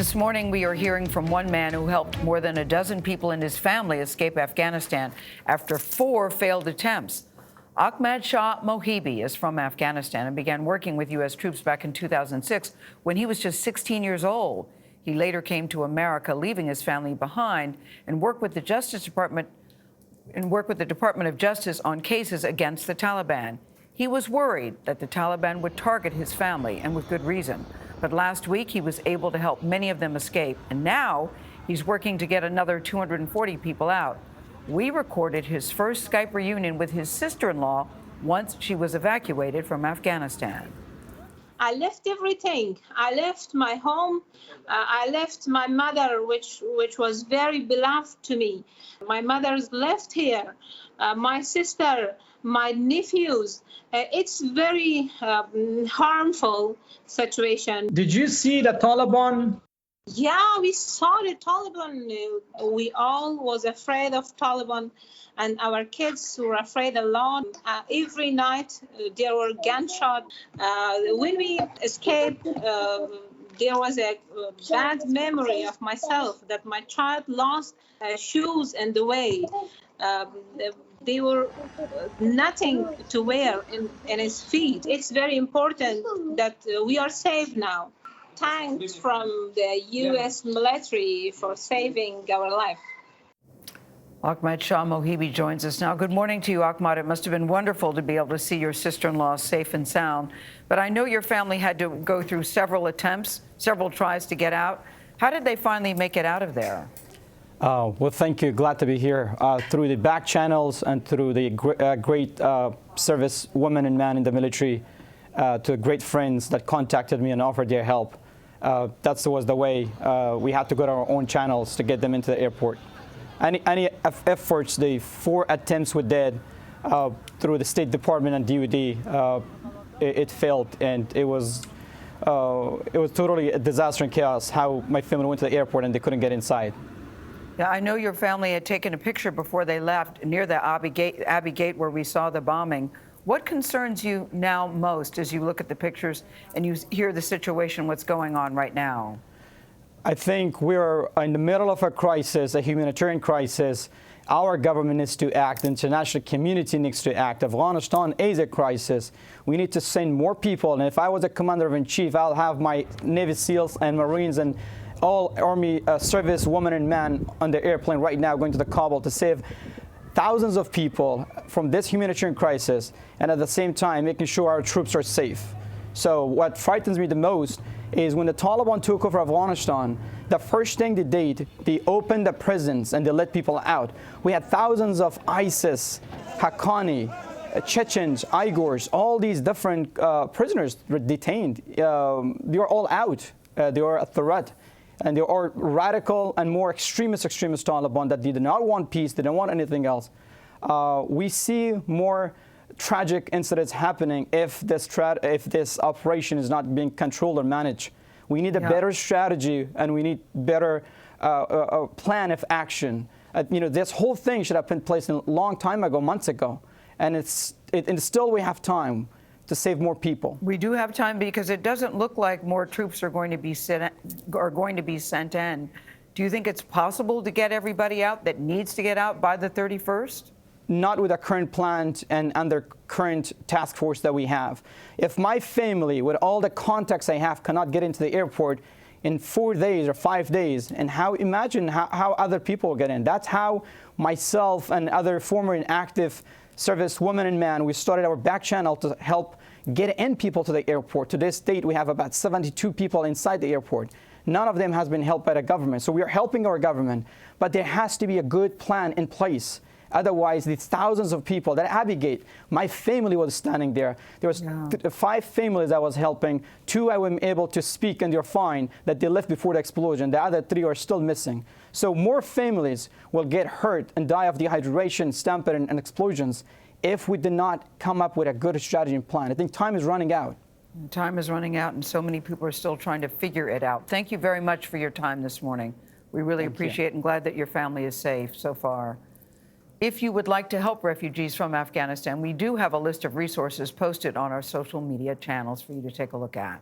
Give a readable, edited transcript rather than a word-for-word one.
This morning, we are hearing from one man who helped more than a dozen people in his family escape Afghanistan after 4 failed attempts. Ahmad Shah Mohibi is from Afghanistan and began working with U.S. troops back in 2006 when he was just 16 years old. He later came to America, leaving his family behind, and worked with the Department of Justice on cases against the Taliban. He was worried that the Taliban would target his family, and with good reason. But last week, he was able to help many of them escape, and now he's working to get another 240 people out. We recorded his first Skype reunion with his sister-in-law once she was evacuated from Afghanistan. I left everything. I left my home. I left my mother, which was very beloved to me. My mother's left here. My sister, my nephews. It's very harmful situation. Did you see the Taliban? Yeah, we saw the Taliban. We all was afraid of Taliban, and our kids were afraid a lot. Every night there were gunshots. When we escaped, there was a bad memory of myself that my child lost shoes in the way. They were nothing to wear in his feet. It's very important that we are safe now. Thanks from the U.S. military for saving our life. Ahmad Shah Mohibi joins us now. Good morning to you, Ahmad. It must have been wonderful to be able to see your sister-in-law safe and sound. But I know your family had to go through several attempts, several tries to get out. How did they finally make it out of there? Well, thank you. Glad to be here. Through the back channels and through the great service women and men in the military, to great friends that contacted me and offered their help. That was the way. We had to go to our own channels to get them into the airport. Any efforts, the 4 attempts we did through the State Department and DoD, it failed, and it was totally a disaster and chaos how my family went to the airport and they couldn't get inside. Yeah, I know your family had taken a picture before they left near the Abbey Gate where we saw the bombing. What concerns you now most as you look at the pictures and you hear the situation, what's going on right now? I think we're in the middle of a crisis, a humanitarian crisis. Our government needs to act. The international community needs to act. Afghanistan is a crisis. We need to send more people. And if I was a commander-in-chief, I'll have my Navy SEALs and Marines and all Army service women and men on the airplane right now going to the Kabul to save thousands of people from this humanitarian crisis, and at the same time making sure our troops are safe. So what frightens me the most is when the Taliban took over Afghanistan, the first thing they did, they opened the prisons and they let people out. We had thousands of ISIS, Haqqani, Chechens, Uyghurs, all these different prisoners were detained. They were all out. They were a threat. And there are radical and more extremist Taliban that did not want peace, they don't want anything else. We see more tragic incidents happening if this operation is not being controlled or managed. We need a better strategy, and we need better plan of action. This whole thing should have been placed in a long time ago, months ago, and still we have time to save more people. We do have time because it doesn't look like more troops are going to be sent in. Do you think it's possible to get everybody out that needs to get out by the 31st? Not with the current plan and under current task force that we have. If my family, with all the contacts I have, cannot get into the airport in 4 days or 5 days, and imagine how other people will get in. That's how myself and other former and active service women and men, we started our back channel to help get in people to the airport. To this date, we have about 72 people inside the airport. None of them has been helped by the government. So we are helping our government, but there has to be a good plan in place. Otherwise, these thousands of people, that Abbey Gate, my family was standing there. There was 5 families I was helping. 2 I was able to speak, and they're fine, that they left before the explosion. The other 3 are still missing. So more families will get hurt and die of dehydration, stampede, and explosions if we did not come up with a good strategy and plan. I think time is running out. Time is running out, and so many people are still trying to figure it out. Thank you very much for your time this morning. We really appreciate it and glad that your family is safe so far. If you would like to help refugees from Afghanistan, we do have a list of resources posted on our social media channels for you to take a look at.